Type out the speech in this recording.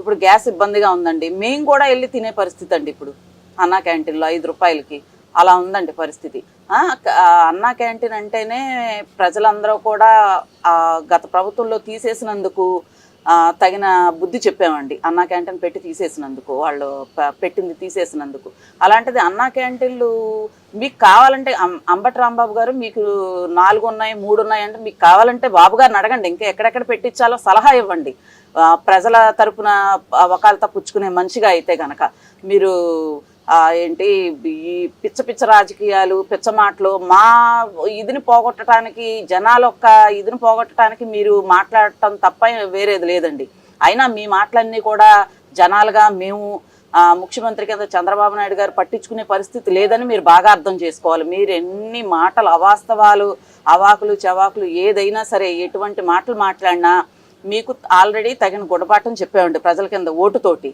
ఇప్పుడు గ్యాస్ ఇబ్బందిగా ఉందండి, మేము కూడా వెళ్ళి తినే పరిస్థితి అండి ఇప్పుడు అన్నా క్యాంటీన్లో 5 రూపాయలకి అలా ఉందండి పరిస్థితి. అన్నా క్యాంటీన్ అంటేనే ప్రజలందరూ కూడా గత ప్రభుత్వంలో తీసేసినందుకు తగిన బుద్ధి చెప్పామండి. అన్నా క్యాంటీన్ పెట్టి తీసేసినందుకు, వాళ్ళు పెట్టింది తీసేసినందుకు. అలాంటిది అన్నా క్యాంటీన్లు మీకు కావాలంటే అంబటి రాంబాబు గారు మీకు 4 ఉన్నాయి 3 ఉన్నాయి అంటే మీకు కావాలంటే బాబు గారిని అడగండి, ఇంకా ఎక్కడెక్కడ పెట్టించాలో సలహా ఇవ్వండి. ప్రజల తరపున వకాలతా పుచ్చుకునే మనిషిగా అయితే గనక మీరు ఏంటి ఈ పిచ్చ పిచ్చ రాజకీయాలు, పిచ్చ మాటలు, మా ఇదిని పోగొట్టడానికి, జనాల యొక్క ఇదిని పోగొట్టడానికి మీరు మాట్లాడటం తప్ప వేరేది లేదండి. అయినా మీ మాటలన్నీ కూడా జనాలుగా మేము ముఖ్యమంత్రి కింద చంద్రబాబు నాయుడు గారు పట్టించుకునే పరిస్థితి లేదని మీరు బాగా అర్థం చేసుకోవాలి. మీరు ఎన్ని మాటలు, అవాస్తవాలు, అవాకులు చవాకులు ఏదైనా సరే, ఎటువంటి మాటలు మాట్లాడినా మీకు ఆల్రెడీ తగిన గుణపాఠం చెప్పామండి ప్రజల కింద ఓటుతోటి.